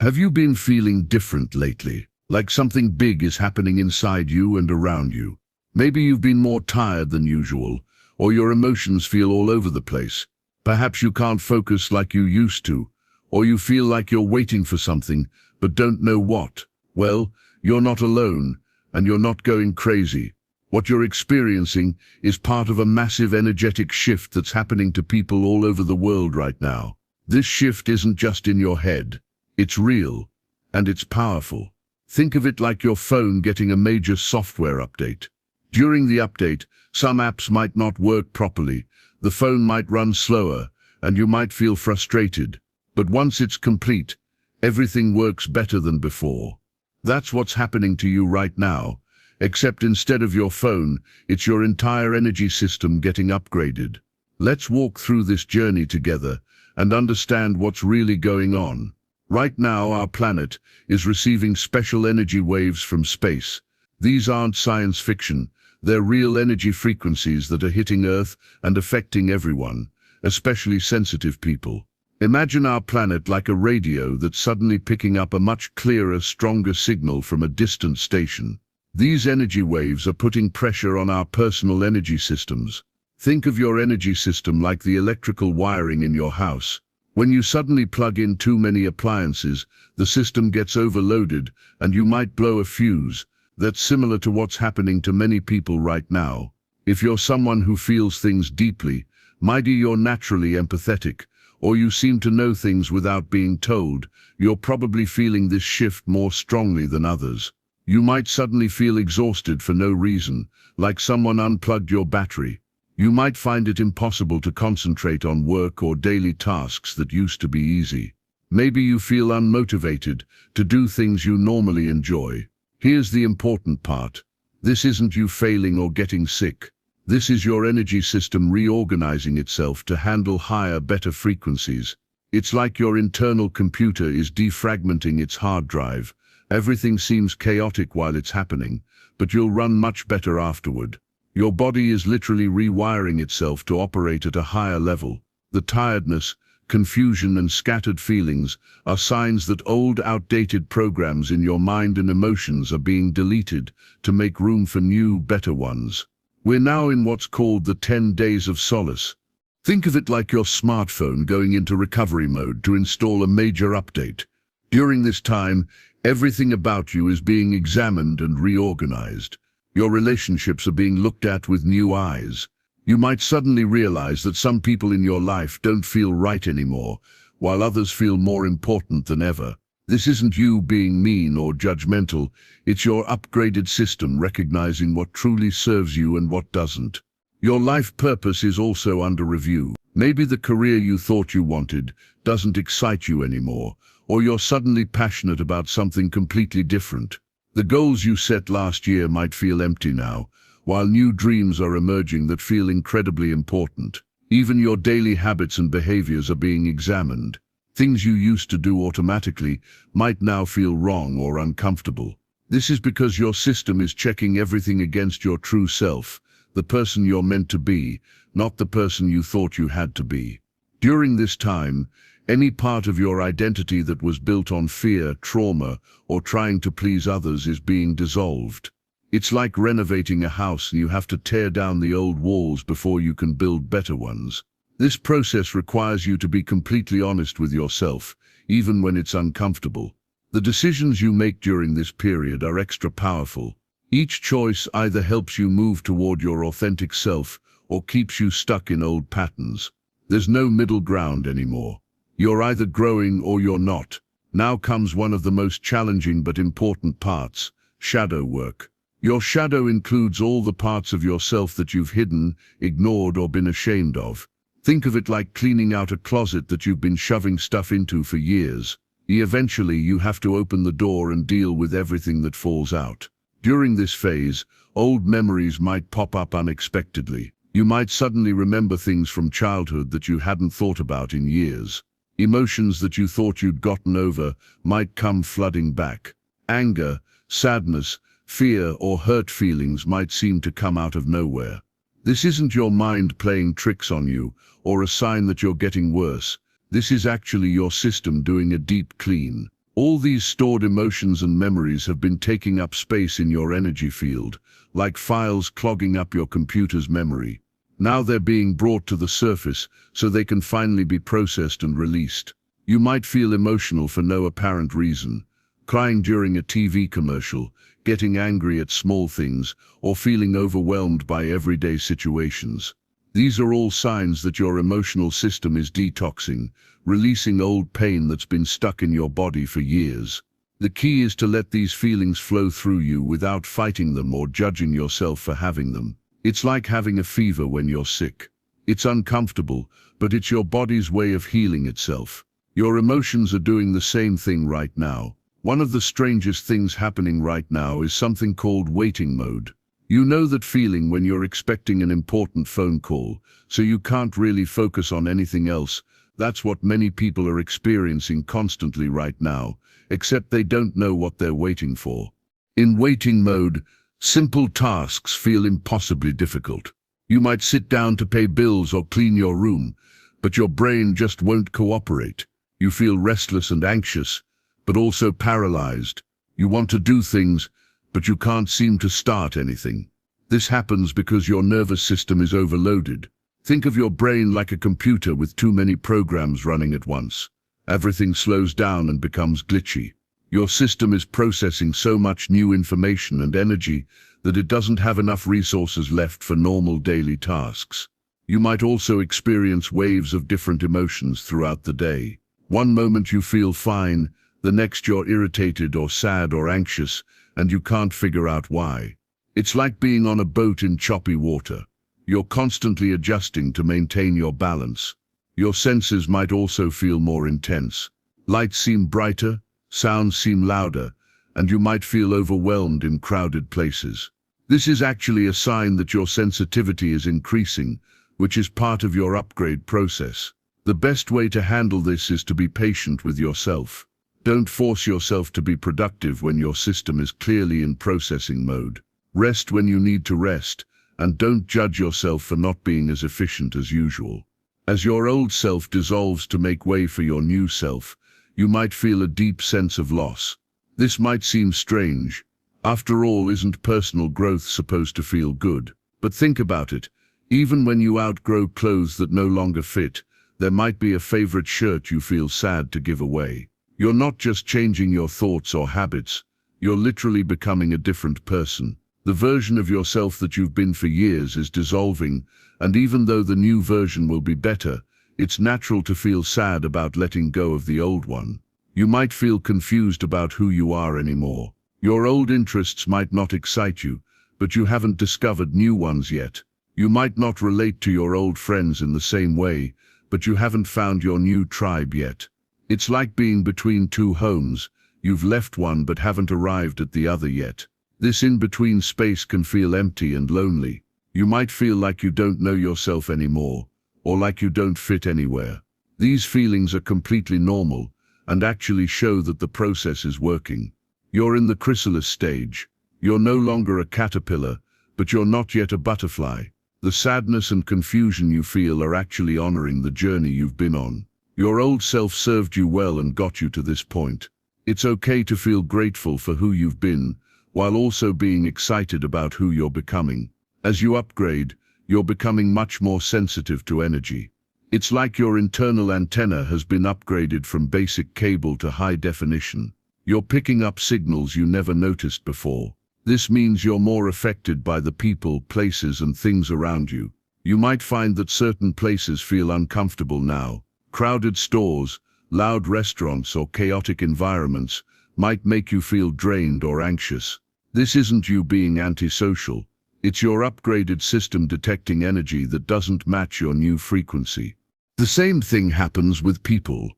Have you been feeling different lately? Like something big is happening inside you and around you? Maybe you've been more tired than usual, or your emotions feel all over the place. Perhaps you can't focus like you used to, or you feel like you're waiting for something, but don't know what. Well, you're not alone, and you're not going crazy. What you're experiencing is part of a massive energetic shift that's happening to people all over the world right now. This shift isn't just in your head. It's real, and it's powerful. Think of it like your phone getting a major software update. During the update, some apps might not work properly, the phone might run slower, and you might feel frustrated. But once it's complete, everything works better than before. That's what's happening to you right now, except instead of your phone, it's your entire energy system getting upgraded. Let's walk through this journey together and understand what's really going on. Right now, our planet is receiving special energy waves from space. These aren't science fiction. They're real energy frequencies that are hitting Earth and affecting everyone, especially sensitive people. Imagine our planet like a radio that's suddenly picking up a much clearer, stronger signal from a distant station. These energy waves are putting pressure on our personal energy systems. Think of your energy system like the electrical wiring in your house. When you suddenly plug in too many appliances, the system gets overloaded and you might blow a fuse. That's similar to what's happening to many people right now. If you're someone who feels things deeply, maybe you're naturally empathetic, or you seem to know things without being told, you're probably feeling this shift more strongly than others. You might suddenly feel exhausted for no reason, like someone unplugged your battery. You might find it impossible to concentrate on work or daily tasks that used to be easy. Maybe you feel unmotivated to do things you normally enjoy. Here's the important part. This isn't you failing or getting sick. This is your energy system reorganizing itself to handle higher, better frequencies. It's like your internal computer is defragmenting its hard drive. Everything seems chaotic while it's happening, but you'll run much better afterward. Your body is literally rewiring itself to operate at a higher level. The tiredness, confusion, and scattered feelings are signs that old, outdated programs in your mind and emotions are being deleted to make room for new, better ones. We're now in what's called the 10 Days of Solace. Think of it like your smartphone going into recovery mode to install a major update. During this time, everything about you is being examined and reorganized. Your relationships are being looked at with new eyes. You might suddenly realize that some people in your life don't feel right anymore, while others feel more important than ever. This isn't you being mean or judgmental. It's your upgraded system recognizing what truly serves you and what doesn't. Your life purpose is also under review. Maybe the career you thought you wanted doesn't excite you anymore, or you're suddenly passionate about something completely different. The goals you set last year might feel empty now, while new dreams are emerging that feel incredibly important. Even your daily habits and behaviors are being examined. Things you used to do automatically might now feel wrong or uncomfortable. This is because your system is checking everything against your true self, the person you're meant to be, not the person you thought you had to be. During this time, any part of your identity that was built on fear, trauma, or trying to please others is being dissolved. It's like renovating a house and you have to tear down the old walls before you can build better ones. This process requires you to be completely honest with yourself, even when it's uncomfortable. The decisions you make during this period are extra powerful. Each choice either helps you move toward your authentic self or keeps you stuck in old patterns. There's no middle ground anymore. You're either growing or you're not. Now comes one of the most challenging but important parts, shadow work. Your shadow includes all the parts of yourself that you've hidden, ignored, or been ashamed of. Think of it like cleaning out a closet that you've been shoving stuff into for years. Eventually, you have to open the door and deal with everything that falls out. During this phase, old memories might pop up unexpectedly. You might suddenly remember things from childhood that you hadn't thought about in years. Emotions that you thought you'd gotten over might come flooding back. Anger, sadness, fear, or hurt feelings might seem to come out of nowhere. This isn't your mind playing tricks on you or a sign that you're getting worse. This is actually your system doing a deep clean. All these stored emotions and memories have been taking up space in your energy field, like files clogging up your computer's memory. Now they're being brought to the surface so they can finally be processed and released. You might feel emotional for no apparent reason, crying during a TV commercial, getting angry at small things, or feeling overwhelmed by everyday situations. These are all signs that your emotional system is detoxing, releasing old pain that's been stuck in your body for years. The key is to let these feelings flow through you without fighting them or judging yourself for having them. It's like having a fever when you're sick. It's uncomfortable, but it's your body's way of healing itself. Your emotions are doing the same thing right now. One of the strangest things happening right now is something called waiting mode. You know that feeling when you're expecting an important phone call, so you can't really focus on anything else. That's what many people are experiencing constantly right now, except they don't know what they're waiting for. In waiting mode, simple tasks feel impossibly difficult. You might sit down to pay bills or clean your room, but your brain just won't cooperate. You feel restless and anxious, but also paralyzed. You want to do things, but you can't seem to start anything. This happens because your nervous system is overloaded. Think of your brain like a computer with too many programs running at once. Everything slows down and becomes glitchy. Your system is processing so much new information and energy that it doesn't have enough resources left for normal daily tasks. You might also experience waves of different emotions throughout the day. One moment you feel fine, the next you're irritated or sad or anxious, and you can't figure out why. It's like being on a boat in choppy water. You're constantly adjusting to maintain your balance. Your senses might also feel more intense. Lights seem brighter, sounds seem louder, and you might feel overwhelmed in crowded places. This is actually a sign that your sensitivity is increasing, which is part of your upgrade process. The best way to handle this is to be patient with yourself. Don't force yourself to be productive when your system is clearly in processing mode. Rest when you need to rest, and don't judge yourself for not being as efficient as usual. As your old self dissolves to make way for your new self, you might feel a deep sense of loss. This might seem strange. After all, isn't personal growth supposed to feel good? But think about it. Even when you outgrow clothes that no longer fit, there might be a favorite shirt you feel sad to give away. You're not just changing your thoughts or habits, you're literally becoming a different person. The version of yourself that you've been for years is dissolving, and even though the new version will be better, it's natural to feel sad about letting go of the old one. You might feel confused about who you are anymore. Your old interests might not excite you, but you haven't discovered new ones yet. You might not relate to your old friends in the same way, but you haven't found your new tribe yet. It's like being between two homes. You've left one but haven't arrived at the other yet. This in-between space can feel empty and lonely. You might feel like you don't know yourself anymore, or like you don't fit anywhere. These feelings are completely normal, and actually show that the process is working. You're in the chrysalis stage. You're no longer a caterpillar, but you're not yet a butterfly. The sadness and confusion you feel are actually honoring the journey you've been on. Your old self served you well and got you to this point. It's okay to feel grateful for who you've been, while also being excited about who you're becoming. As you upgrade, you're becoming much more sensitive to energy. It's like your internal antenna has been upgraded from basic cable to high definition. You're picking up signals you never noticed before. This means you're more affected by the people, places, and things around you. You might find that certain places feel uncomfortable now. Crowded stores, loud restaurants, or chaotic environments might make you feel drained or anxious. This isn't you being antisocial. It's your upgraded system detecting energy that doesn't match your new frequency. The same thing happens with people.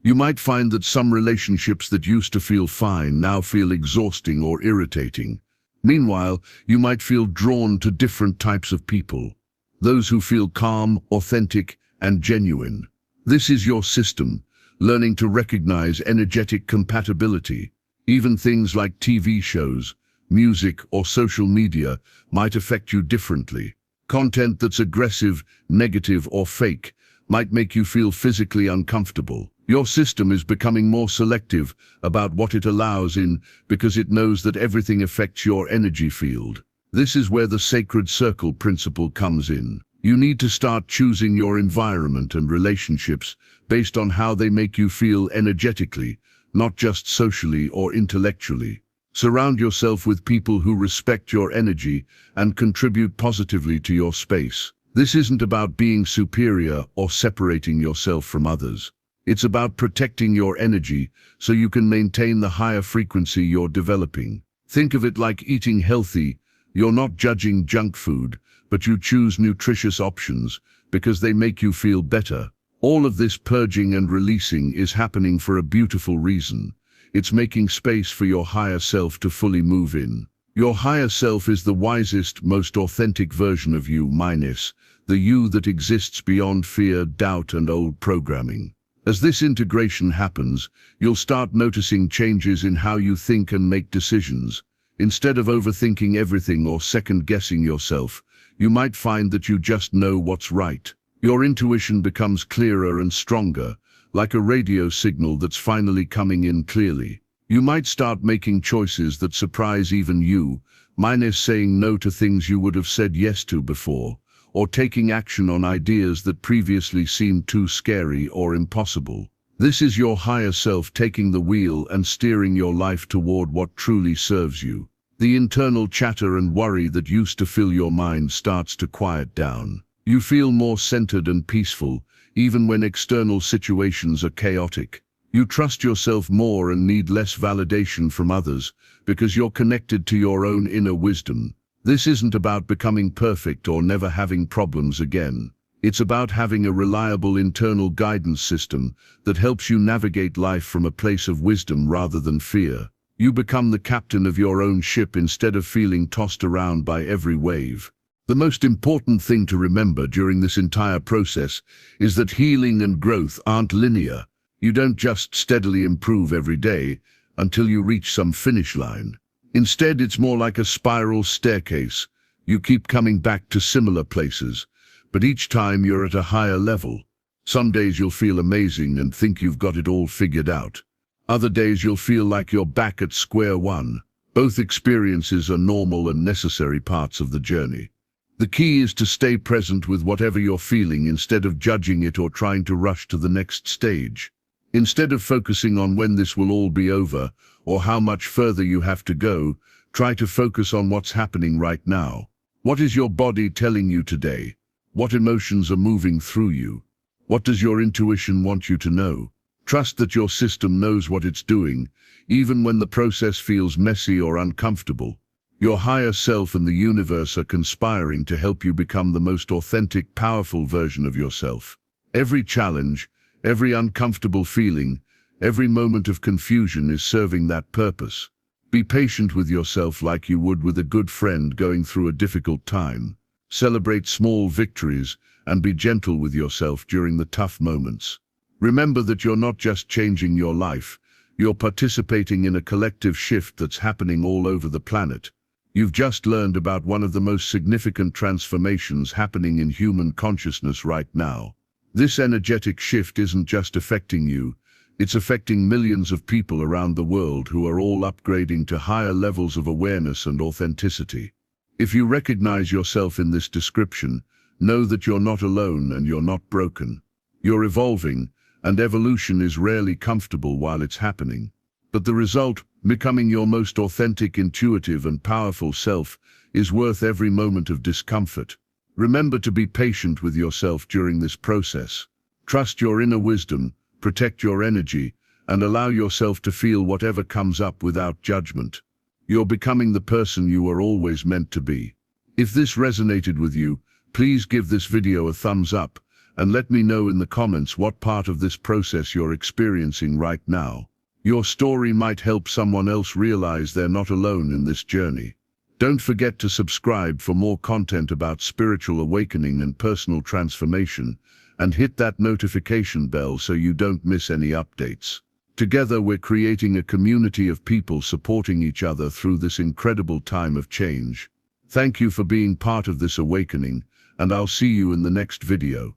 You might find that some relationships that used to feel fine now feel exhausting or irritating. Meanwhile, you might feel drawn to different types of people. Those who feel calm, authentic, and genuine. This is your system, learning to recognize energetic compatibility. Even things like TV shows, music, or social media might affect you differently. Content that's aggressive, negative, or fake might make you feel physically uncomfortable. Your system is becoming more selective about what it allows in because it knows that everything affects your energy field. This is where the sacred circle principle comes in. You need to start choosing your environment and relationships based on how they make you feel energetically, not just socially or intellectually. Surround yourself with people who respect your energy and contribute positively to your space. This isn't about being superior or separating yourself from others. It's about protecting your energy so you can maintain the higher frequency you're developing. Think of it like eating healthy. You're not judging junk food, but you choose nutritious options because they make you feel better. All of this purging and releasing is happening for a beautiful reason. It's making space for your higher self to fully move in. Your higher self is the wisest, most authentic version of you, minus the you that exists beyond fear, doubt, and old programming. As this integration happens, you'll start noticing changes in how you think and make decisions. Instead of overthinking everything or second-guessing yourself, you might find that you just know what's right. Your intuition becomes clearer and stronger, like a radio signal that's finally coming in clearly. You might start making choices that surprise even you, minus saying no to things you would have said yes to before, or taking action on ideas that previously seemed too scary or impossible. This is your higher self taking the wheel and steering your life toward what truly serves you. The internal chatter and worry that used to fill your mind starts to quiet down. You feel more centered and peaceful, even when external situations are chaotic. You trust yourself more and need less validation from others because you're connected to your own inner wisdom. This isn't about becoming perfect or never having problems again. It's about having a reliable internal guidance system that helps you navigate life from a place of wisdom rather than fear. You become the captain of your own ship instead of feeling tossed around by every wave. The most important thing to remember during this entire process is that healing and growth aren't linear. You don't just steadily improve every day until you reach some finish line. Instead, it's more like a spiral staircase. You keep coming back to similar places, but each time you're at a higher level. Some days you'll feel amazing and think you've got it all figured out. Other days you'll feel like you're back at square one. Both experiences are normal and necessary parts of the journey. The key is to stay present with whatever you're feeling instead of judging it or trying to rush to the next stage. Instead of focusing on when this will all be over or how much further you have to go, try to focus on what's happening right now. What is your body telling you today? What emotions are moving through you? What does your intuition want you to know? Trust that your system knows what it's doing, even when the process feels messy or uncomfortable. Your higher self and the universe are conspiring to help you become the most authentic, powerful version of yourself. Every challenge, every uncomfortable feeling, every moment of confusion is serving that purpose. Be patient with yourself like you would with a good friend going through a difficult time. Celebrate small victories and be gentle with yourself during the tough moments. Remember that you're not just changing your life, you're participating in a collective shift that's happening all over the planet. You've just learned about one of the most significant transformations happening in human consciousness right now. This energetic shift isn't just affecting you, it's affecting millions of people around the world who are all upgrading to higher levels of awareness and authenticity. If you recognize yourself in this description, know that you're not alone and you're not broken. You're evolving, and evolution is rarely comfortable while it's happening. But the result, becoming your most authentic, intuitive, and powerful self, is worth every moment of discomfort. Remember to be patient with yourself during this process. Trust your inner wisdom, protect your energy, and allow yourself to feel whatever comes up without judgment. You're becoming the person you were always meant to be. If this resonated with you, please give this video a thumbs up, and let me know in the comments what part of this process you're experiencing right now. Your story might help someone else realize they're not alone in this journey. Don't forget to subscribe for more content about spiritual awakening and personal transformation, and hit that notification bell so you don't miss any updates. Together we're creating a community of people supporting each other through this incredible time of change. Thank you for being part of this awakening, and I'll see you in the next video.